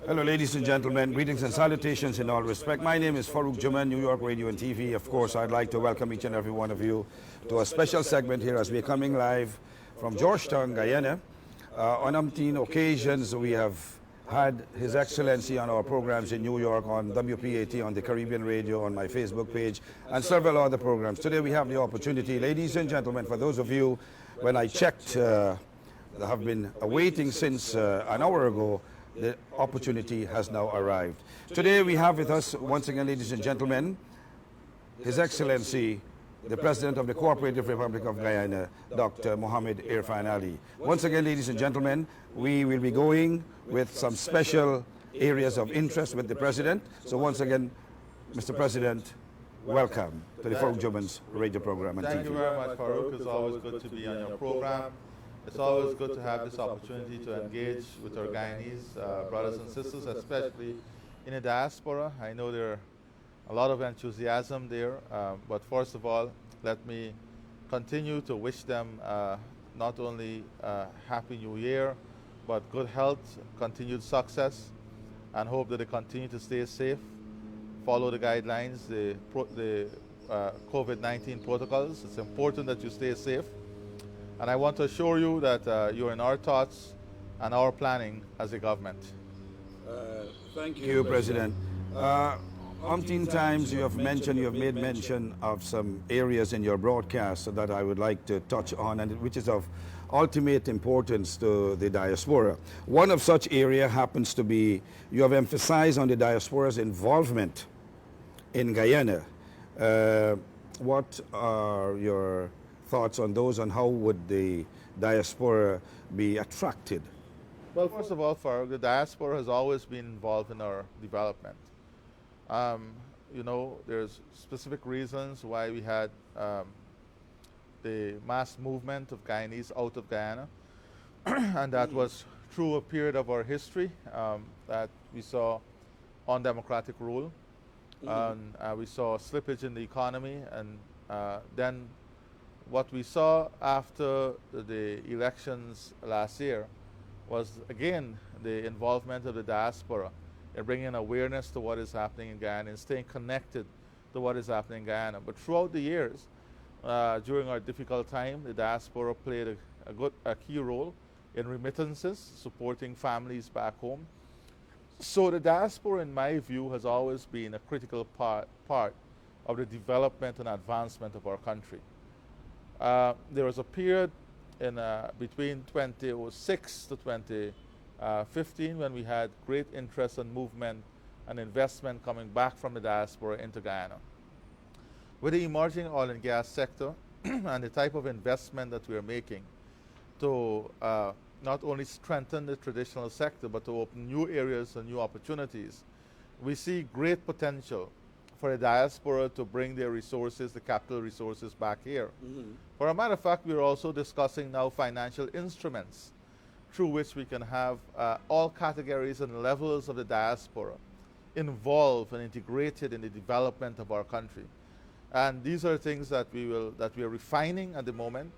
Hello, ladies and gentlemen. Greetings and salutations in all respect. My name is Farook Juman, New York Radio and TV. Of course, I'd like to welcome each and every one of you to a special segment here as we're coming live from Georgetown, Guyana. On umpteen occasions, we have had His Excellency on our programs in New York, on WPAT, on the Caribbean Radio, on my Facebook page, and several other programs. Today we have the opportunity, ladies and gentlemen, for those of you, when I checked, have been waiting since an hour ago, the opportunity has now arrived. Today we have with us, once again, ladies and gentlemen, His Excellency, the President of the Cooperative Republic of Guyana, Dr. Mohammed Irfaan Ali. Once again, ladies and gentlemen, we will be going with some special areas of interest with the President. So once again, Mr. President, welcome to the Farook Juman's radio program and TV. Thank you very much, Farouk. It's always good to be on your program. It's always good to have this opportunity to engage with our Guyanese brothers and sisters, especially in the diaspora. I know there are a lot of enthusiasm there, but first of all, let me continue to wish them not only Happy New Year, but good health, continued success, and hope that they continue to stay safe, follow the guidelines, the COVID-19 protocols. It's important that you stay safe. And I want to assure you that you're in our thoughts and our planning as a government. Thank you, President. Umpteen times you have made mention of some areas in your broadcast that I would like to touch on, and which is of ultimate importance to the diaspora. One of such area happens to be, you have emphasized on the diaspora's involvement in Guyana. What are your thoughts on those, and how would the diaspora be attracted? Well, first of all, Farouk, the diaspora has always been involved in our development. You know, there's specific reasons why we had the mass movement of Guyanese out of Guyana, and that was through a period of our history that we saw undemocratic rule, and we saw slippage in the economy, and then what we saw after the elections last year was, again, the involvement of the diaspora in bringing awareness to what is happening in Guyana and staying connected to what is happening in Guyana. But throughout the years, during our difficult time, the diaspora played a key role in remittances, supporting families back home. So the diaspora, in my view, has always been a critical part of the development and advancement of our country. There was a period in between 2006 to 2015 when we had great interest and movement and investment coming back from the diaspora into Guyana. With the emerging oil and gas sector and the type of investment that we are making to not only strengthen the traditional sector but to open new areas and new opportunities, we see great potential for the diaspora to bring their resources, the capital resources, back here. For a matter of fact, we're also discussing now financial instruments through which we can have all categories and levels of the diaspora involved and integrated in the development of our country. And these are things that we are refining at the moment.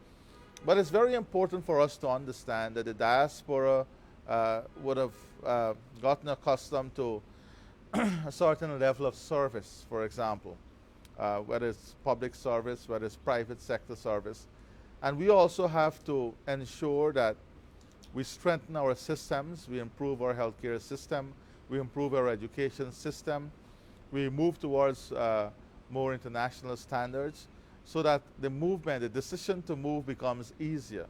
But it's very important for us to understand that the diaspora would have gotten accustomed to a certain level of service, for example, whether it's public service, whether it's private sector service. And we also have to ensure that we strengthen our systems, we improve our healthcare system, we improve our education system, we move towards more international standards so that the movement, the decision to move becomes easier.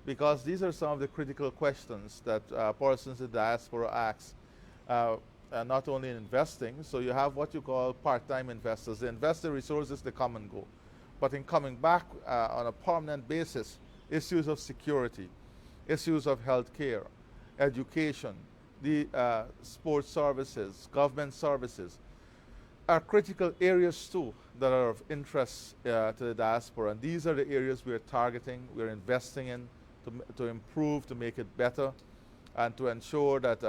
Because these are some of the critical questions that persons in the diaspora ask. Not only in investing, so you have what you call part-time investors. They invest their resources, they come and go. But in coming back on a permanent basis, issues of security, issues of health care, education, the sports services, government services, are critical areas too that are of interest to the diaspora. And these are the areas we are targeting, we're investing in to improve, to make it better, and to ensure that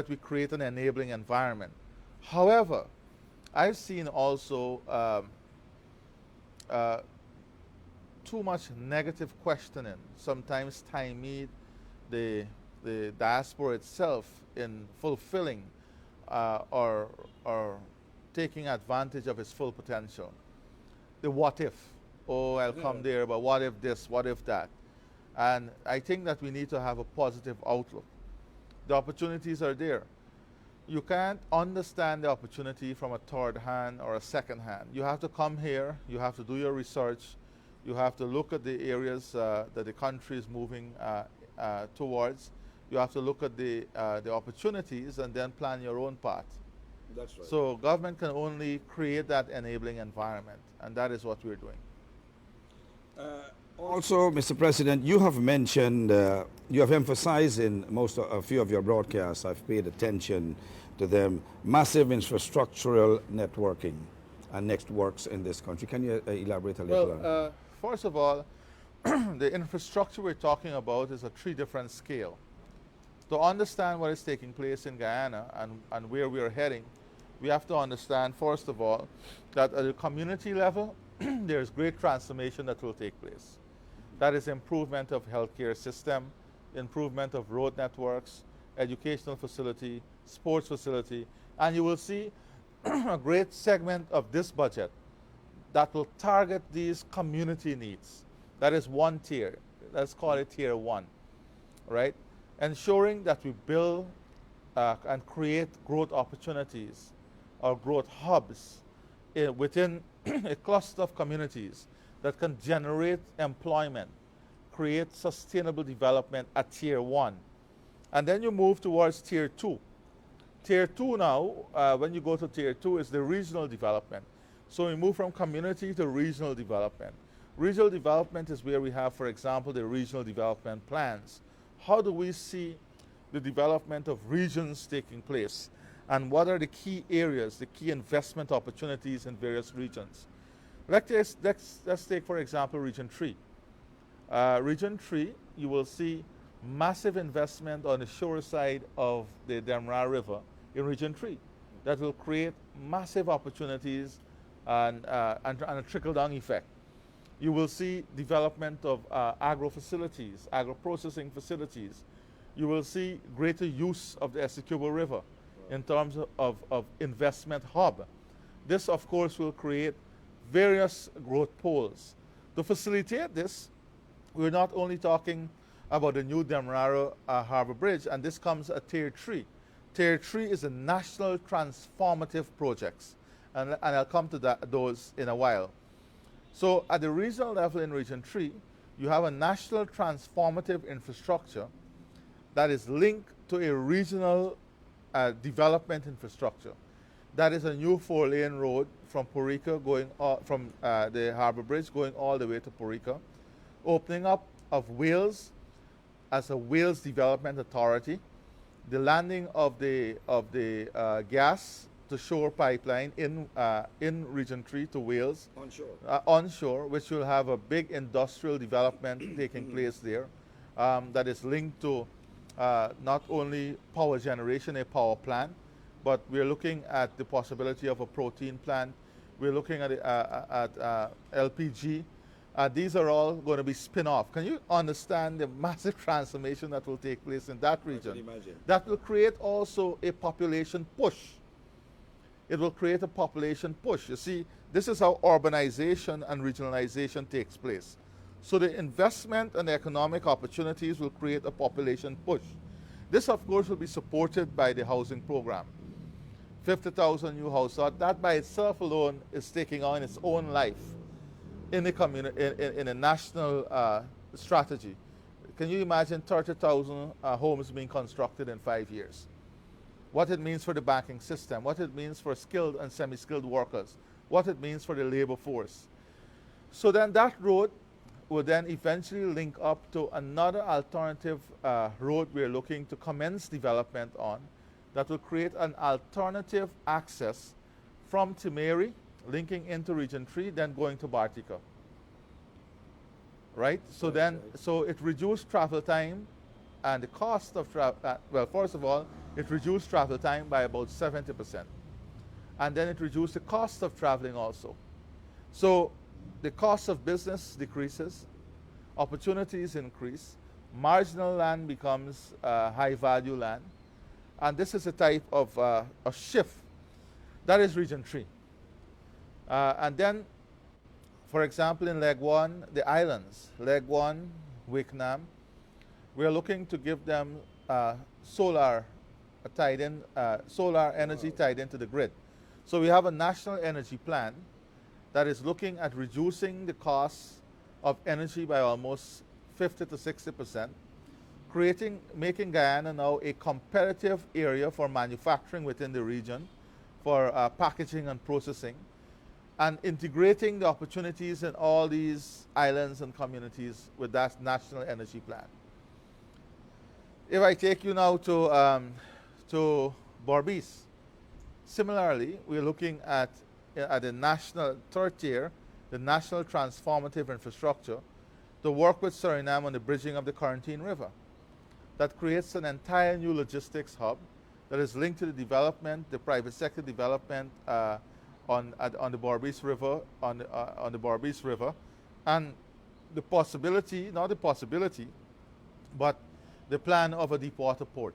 we create an enabling environment. However, I've seen also too much negative questioning sometimes stymie the the diaspora itself in fulfilling or taking advantage of its full potential. The what if. Oh, I'll come there, but what if this, what if that? And I think that we need to have a positive outlook. The opportunities are there. You can't understand the opportunity from a third hand or a second hand. You have to come here, you have to do your research, you have to look at the areas that the country is moving towards. You have to look at the opportunities and then plan your own path. That's right. So government can only create that enabling environment, and that is what we're doing. Also, Mr. President, you have mentioned, you have emphasized in a few of your broadcasts, I've paid attention to them, massive infrastructural networking and networks in this country. Can you elaborate a little on that? First of all, the infrastructure we're talking about is a 3 different scale. To understand what is taking place in Guyana and where we are heading, we have to understand, first of all, that at the community level, there's great transformation that will take place. That is improvement of healthcare system, improvement of road networks, educational facility, sports facility, and you will see a great segment of this budget that will target these community needs. That is one tier. Let's call it tier 1, right? Ensuring that we build and create growth opportunities or growth hubs within a cluster of communities that can generate employment, create sustainable development at tier 1. And then you move towards tier 2. Tier 2 now, when you go to tier 2, is the regional development. So we move from community to regional development. Regional development is where we have, for example, the regional development plans. How do we see the development of regions taking place? And what are the key areas, the key investment opportunities in various regions? Let's take, for example, Region 3. Region 3, you will see massive investment on the shore side of the Demerara River in Region 3 that will create massive opportunities and a trickle-down effect. You will see development of agro facilities, agro-processing facilities. You will see greater use of the Essequibo River in terms of investment hub. This, of course, will create various growth poles. To facilitate this, we're not only talking about the new Demerara Harbor Bridge, and this comes at Tier 3. Tier 3 is a national transformative projects, and I'll come to those in a while. So at the regional level in Region 3, you have a national transformative infrastructure that is linked to a regional development infrastructure. That is a new 4-lane road from Porica going from the Harbor Bridge going all the way to Porica, opening up of Wales as a Wales Development Authority, the landing of the gas to shore pipeline in Region 3 to Wales. Onshore, which will have a big industrial development taking place there that is linked to not only power generation, a power plant, but we're looking at the possibility of a protein plant. We're looking at LPG. These are all going to be spin-off. Can you understand the massive transformation that will take place in that region? I can imagine. That will create also a population push. It will create a population push. You see, this is how urbanization and regionalization takes place. So the investment and the economic opportunities will create a population push. This, of course, will be supported by the housing program. 50,000 new houses. That by itself alone is taking on its own life in a national strategy. Can you imagine 30,000 homes being constructed in 5 years? What it means for the banking system, what it means for skilled and semi-skilled workers, what it means for the labor force. So then that road will then eventually link up to another alternative road we're looking to commence development on that will create an alternative access from Timeri, linking into Region 3, then going to Bartica. Right? So then, so it reduced travel time and the cost of travel. Well, first of all, it reduced travel time by about 70%. And then it reduced the cost of traveling also. So the cost of business decreases, opportunities increase, marginal land becomes high value land. And this is a type of a shift. That is Region 3. And then, for example, in Leg 1, the islands, Leg 1, Wicknam, we are looking to give them solar energy tied into the grid. So we have a national energy plan that is looking at reducing the cost of energy by almost 50 to 60%, making Guyana now a competitive area for manufacturing within the region, for packaging and processing, and integrating the opportunities in all these islands and communities with that national energy plan. If I take you now to Berbice, similarly, we're looking at the national third tier, the national transformative infrastructure, to work with Suriname on the bridging of the Quarantine River. That creates an entire new logistics hub that is linked to the development, the private sector development on the Berbice River, on the Berbice River, and the possibility, not the possibility, but the plan of a deep water port.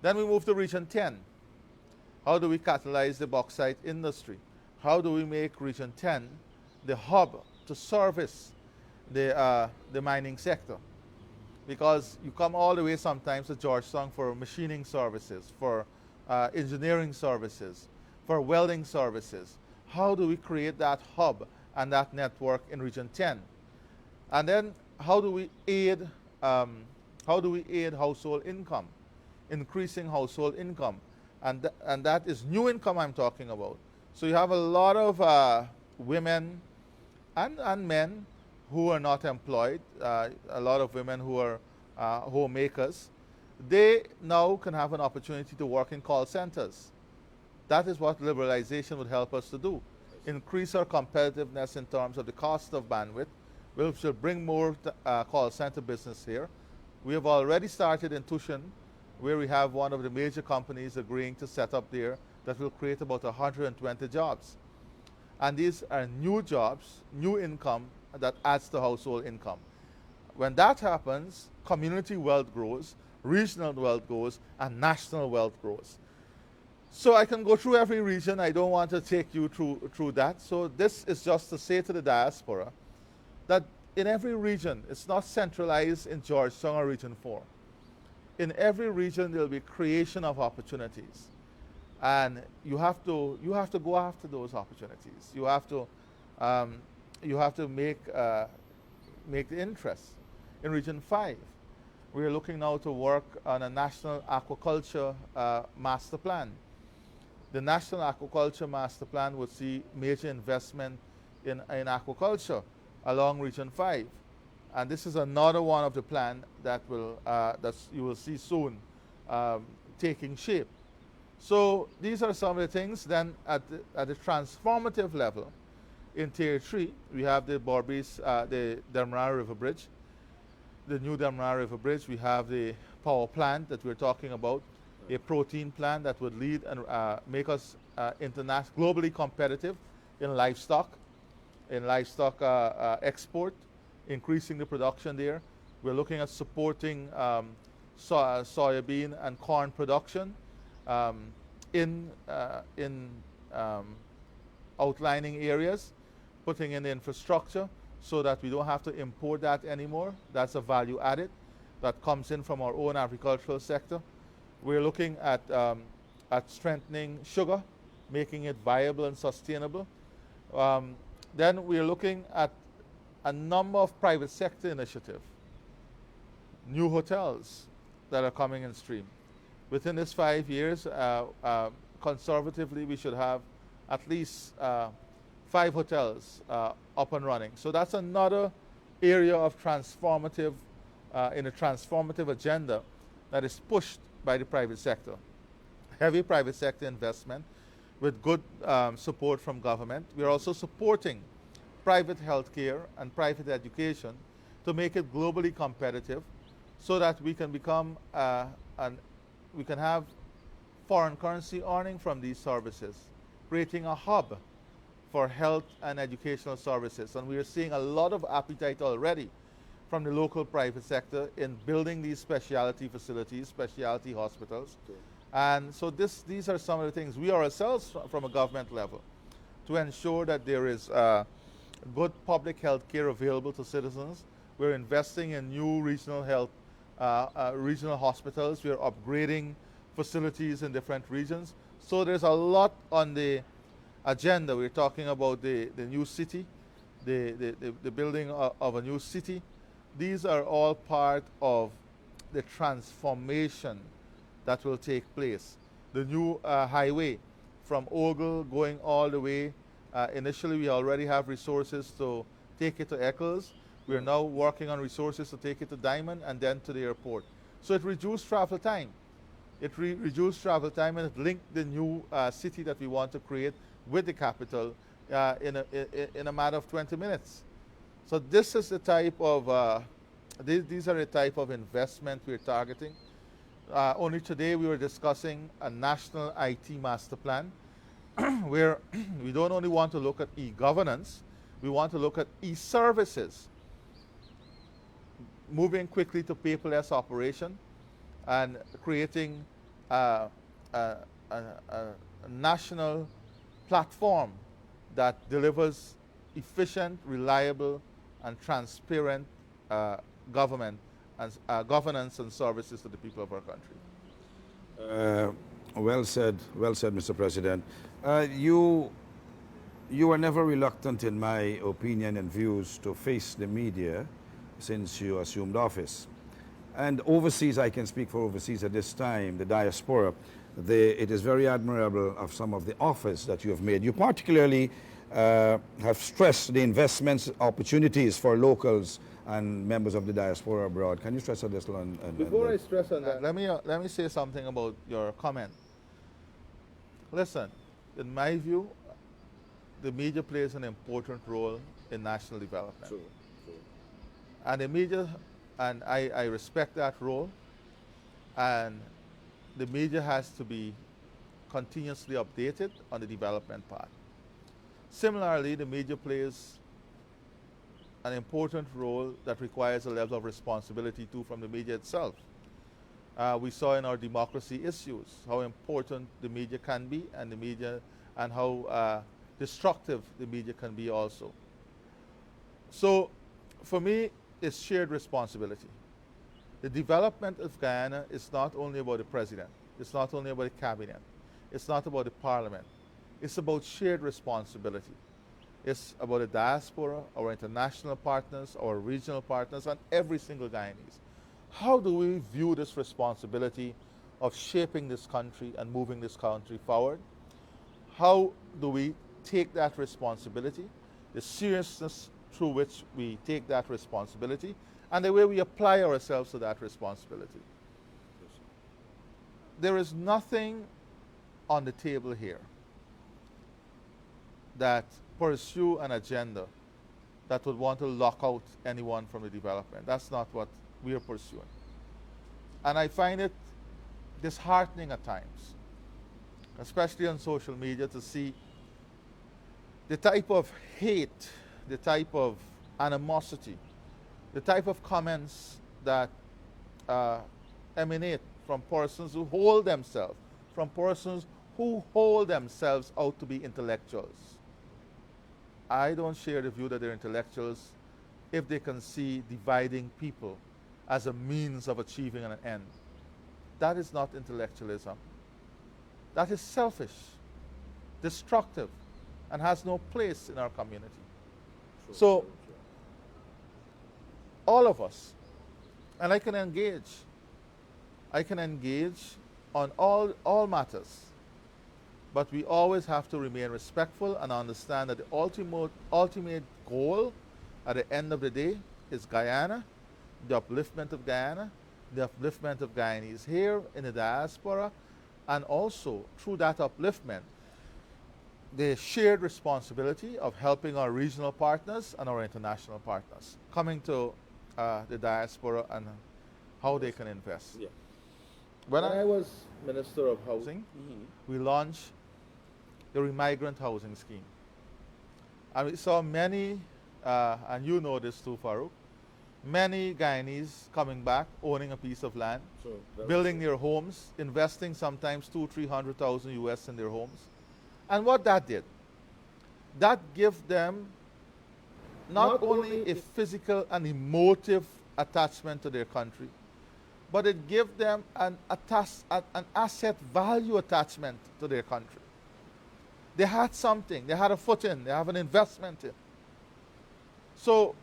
Then we move to Region 10. How do we catalyze the bauxite industry? How do we make Region 10 the hub to service the mining sector? Because you come all the way sometimes to Georgetown for machining services, for engineering services, for welding services. How do we create that hub and that network in Region 10? And then how do we aid household income, increasing household income? And that is new income I'm talking about. So you have a lot of women and men who are not employed, a lot of women who are homemakers. They now can have an opportunity to work in call centers. That is what liberalization would help us to do. Increase our competitiveness in terms of the cost of bandwidth, which will bring more call center business here. We have already started in Tushin, where we have one of the major companies agreeing to set up there that will create about 120 jobs. And these are new jobs, new income that adds to household income. When that happens, community wealth grows, regional wealth grows, and national wealth grows. So I can go through every region. I don't want to take you through that. So this is just to say to the diaspora that in every region, it's not centralized in Georgetown or Region 4. In every region, there will be creation of opportunities. And you have to go after those opportunities. You have to make the interest. In Region 5, we are looking now to work on a national aquaculture master plan. The National Aquaculture Master Plan would see major investment in aquaculture along Region 5. And this is another one of the plan that you will see soon taking shape. So these are some of the things. Then at the transformative level, in Tier 3, we have the Berbice, the Demerara River Bridge, the new Demerara River Bridge. We have the power plant that we're talking about, a protein plant that would lead and make us globally competitive in livestock export, increasing the production there. We're looking at supporting soybean and corn production in outlining areas, putting in the infrastructure so that we don't have to import that anymore. That's a value added that comes in from our own agricultural sector. We're looking at strengthening sugar, making it viable and sustainable. Then we're looking at a number of private sector initiatives, new hotels that are coming in stream. Within this 5 years, conservatively, we should have at least 5 hotels up and running. So that's another area of transformative, in a transformative agenda that is pushed by the private sector. Heavy private sector investment with good support from government. We're also supporting private healthcare and private education to make it globally competitive so that we can become we can have foreign currency earning from these services, creating a hub for health and educational services. And we are seeing a lot of appetite already from the local private sector in building these specialty facilities, specialty hospitals. Okay. And so these are some of the things we ourselves from a government level to ensure that there is good public health care available to citizens. We're investing in new regional health, regional hospitals. We're upgrading facilities in different regions. So there's a lot on the agenda. We're talking about the new city, the building of a new city. These are all part of the transformation that will take place. The new highway from Ogle going all the way. Initially, we already have resources to take it to Eccles. We are now working on resources to take it to Diamond and then to the airport. So it reduced travel time. It reduced travel time, and it linked the new city that we want to create with the capital in a matter of 20 minutes. So this is the type of, these are the type of investment we're targeting. Only today we were discussing a national IT master plan where we don't only want to look at e-governance, we want to look at e-services, moving quickly to paperless operation and creating a national platform that delivers efficient, reliable, and transparent governance and services to the people of our country. Well said, Mr. President. You were never reluctant, in my opinion and views, to face the media since you assumed office. And overseas, I can speak for overseas at this time, the diaspora, it is very admirable of some of the offers that you have made. You particularly have stressed the investments opportunities for locals and members of the diaspora abroad. Can you stress on this one? Before I stress on that, let me say something about your comment. Listen, in my view, the media plays an important role in national development. True. And the media, and I respect that role, and the media has to be continuously updated on the development part. Similarly, the media plays an important role that requires a level of responsibility too from the media itself. We saw in our democracy issues how important the media can be, and the media, and how destructive the media can be also. So, for me, it's shared responsibility. The development of Guyana is not only about the president, it's not only about the cabinet, it's not about the parliament, it's about shared responsibility. It's about the diaspora, our international partners, our regional partners, and every single Guyanese. How do we view this responsibility of shaping this country and moving this country forward? How do we take that responsibility, the seriousness through which we take that responsibility, and the way we apply ourselves to that responsibility? There is nothing on the table here that pursue an agenda that would want to lock out anyone from the development. That's not what we are pursuing. And I find it disheartening at times, especially on social media, to see the type of hate, the type of animosity, the type of comments that emanate from persons who hold themselves, out to be intellectuals. I don't share the view that they're intellectuals if they can see dividing people as a means of achieving an end. That is not intellectualism. That is selfish, destructive, and has no place in our community. So, all of us, and I can engage on all matters, but we always have to remain respectful and understand that the ultimate goal at the end of the day is Guyana, the upliftment of Guyana, the upliftment of Guyanese here in the diaspora, and also through that upliftment, the shared responsibility of helping our regional partners and our international partners, coming to the diaspora and how they can invest. Yeah. When I was Minister of Housing, we launched the Remigrant Housing Scheme. And we saw many, and you know this too, Farouk, many Guyanese coming back, owning a piece of land, building their homes, investing sometimes 200,000-300,000 US in their homes. And what that did, that gave them not only a physical and emotive attachment to their country, but it gave them an asset value attachment to their country. They had something, they had a foot in, they have an investment in. So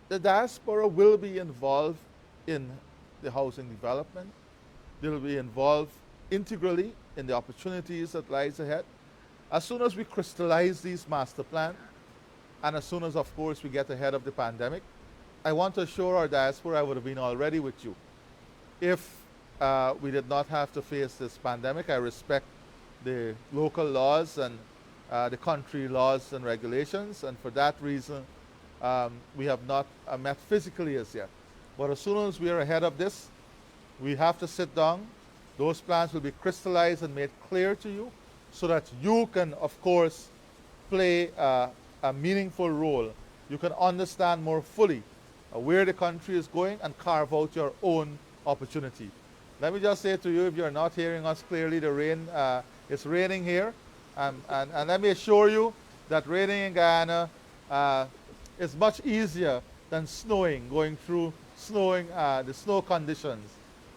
the diaspora will be involved in the housing development. They will be involved integrally in the opportunities that lies ahead. As soon as we crystallize these master plans, and as soon as, of course, we get ahead of the pandemic, I want to assure our diaspora I would have been already with you. If we did not have to face this pandemic, I respect the local laws and the country laws and regulations, and for that reason, we have not met physically as yet. But as soon as we are ahead of this, we have to sit down. Those plans will be crystallized and made clear to you so that you can, of course, play a meaningful role. You can understand more fully where the country is going and carve out your own opportunity. Let me just say to you, if you're not hearing us clearly, the rain, it's raining here. And let me assure you that raining in Guyana is much easier than snowing, going through the snow conditions.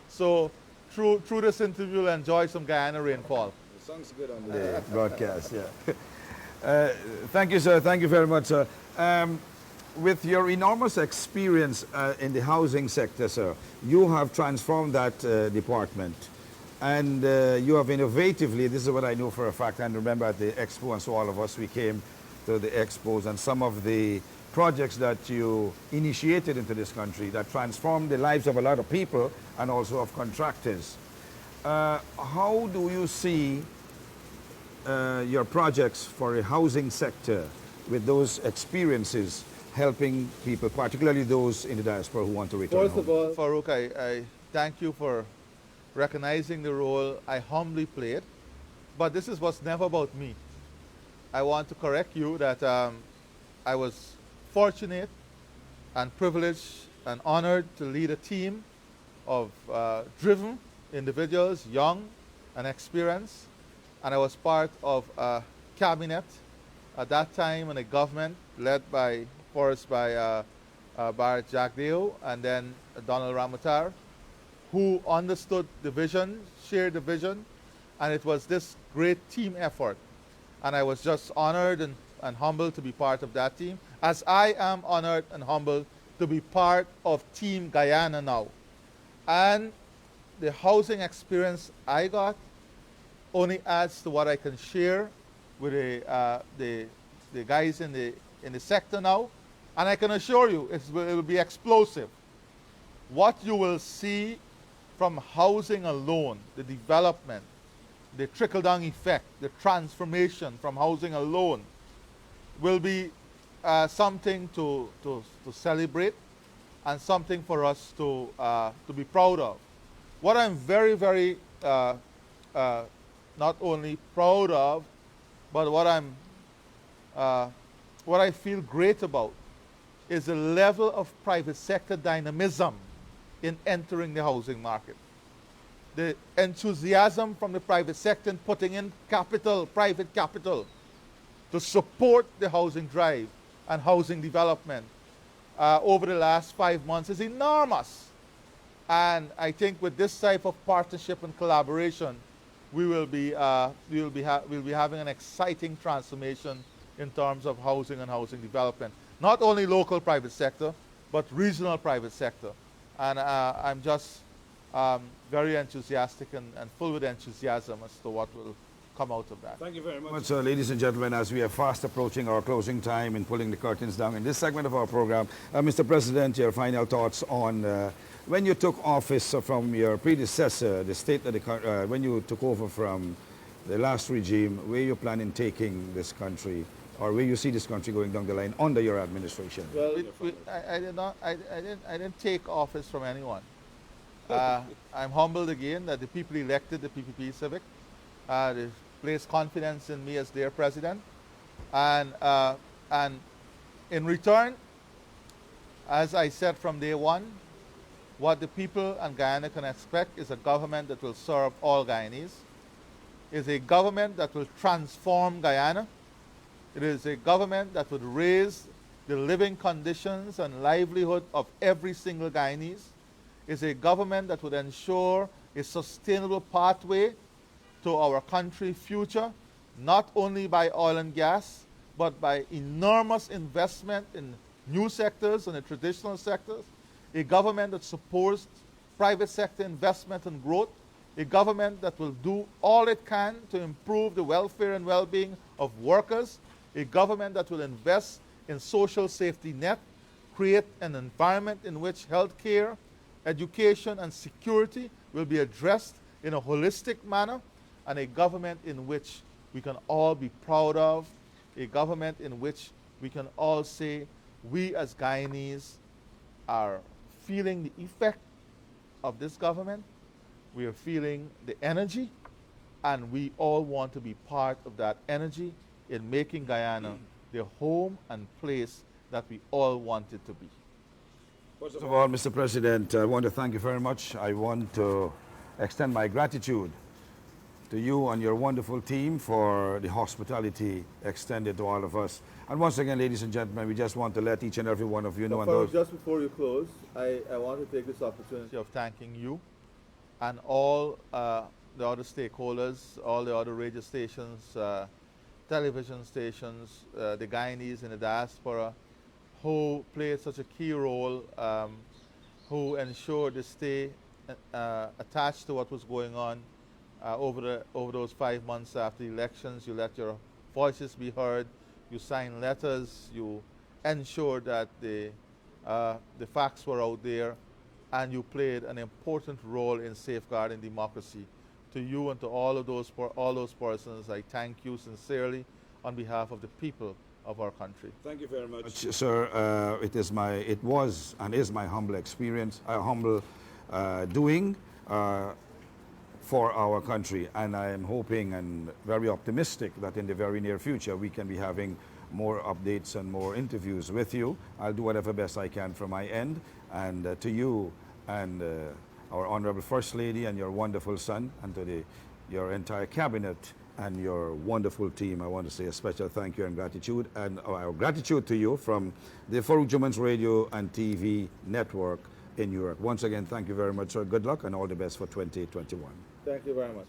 So through this interview, you'll enjoy some Guyana rainfall. The song's good on the broadcast, yeah. Thank you, sir. Thank you very much, sir. With your enormous experience in the housing sector, sir, you have transformed that department. And you have innovatively, this is what I know for a fact, and remember at the expo, and so all of us, we came to the expos, and some of the projects that you initiated into this country that transformed the lives of a lot of people and also of contractors. How do you see your projects for a housing sector with those experiences helping people, particularly those in the diaspora who want to return home? First of all, Farook, I thank you for recognizing the role I humbly played, but this is what's never about me. I want to correct you that I was fortunate and privileged and honored to lead a team of driven individuals, young and experienced, and I was part of a cabinet at that time in a government led by, first by Bharat Jagdeo and then Donald Ramotar, who understood the vision, shared the vision, and it was this great team effort. And I was just honored and humbled to be part of that team, as I am honored and humbled to be part of Team Guyana now. And the housing experience I got only adds to what I can share with the guys in the sector now. And I can assure you, it will be explosive. What you will see from housing alone, the development, the trickle-down effect, the transformation from housing alone will be something to celebrate and something for us to be proud of. What I'm very, very not only proud of, but what I feel great about is the level of private sector dynamism in entering the housing market. The enthusiasm from the private sector in putting in capital, private capital, to support the housing drive and housing development over the last 5 months is enormous. And I think with this type of partnership and collaboration, we'll be having an exciting transformation in terms of housing and housing development. Not only local private sector, but regional private sector. And I'm just very enthusiastic and full with enthusiasm as to what will come out of that. Thank you very much. So, ladies and gentlemen, as we are fast approaching our closing time and pulling the curtains down in this segment of our program, Mr. President, your final thoughts on when you took office from your predecessor, the state that when you took over from the last regime, where you plan in taking this country, or where you see this country going down the line under your administration? Well, I didn't take office from anyone. I'm humbled again that the people elected the PPP Civic. They placed confidence in me as their president, and in return, As I said from day one, what the people and Guyana can expect is a government that will serve all Guyanese, is a government that will transform Guyana. It is a government that would raise the living conditions and livelihood of every single Guyanese. It's a government that would ensure a sustainable pathway to our country's future, not only by oil and gas, but by enormous investment in new sectors and the traditional sectors. A government that supports private sector investment and growth. A government that will do all it can to improve the welfare and well-being of workers. A government that will invest in social safety net, create an environment in which healthcare, education, and security will be addressed in a holistic manner, and a government in which we can all be proud of, a government in which we can all say we as Guyanese are feeling the effect of this government, we are feeling the energy, and we all want to be part of that energy in making Guyana the home and place that we all want it to be. First of all, Mr. President, I want to thank you very much. I want to extend my gratitude to you and your wonderful team for the hospitality extended to all of us. And once again, ladies and gentlemen, we just want to let each and every one of you know. Just before you close, I want to take this opportunity Of thanking you and all the other stakeholders, all the other radio stations, television stations, the Guyanese in the diaspora, who played such a key role, who ensured to stay attached to what was going on over those 5 months after the elections. You let your voices be heard, you signed letters, you ensured that the facts were out there, and you played an important role in safeguarding democracy. To you and to all those persons, I thank you sincerely on behalf of the people of our country. Thank you very much, sir. It was and is my humble experience, humble doing for our country, and I am hoping and very optimistic that in the very near future we can be having more updates and more interviews with you. I'll do whatever best I can from my end, and to you and our Honorable First Lady and your wonderful son, and to your entire cabinet and your wonderful team, I want to say a special thank you and gratitude, and our gratitude to you from the Farook Juman's Radio and TV network in New York. Once again, thank you very much, sir. Good luck and all the best for 2021. Thank you very much.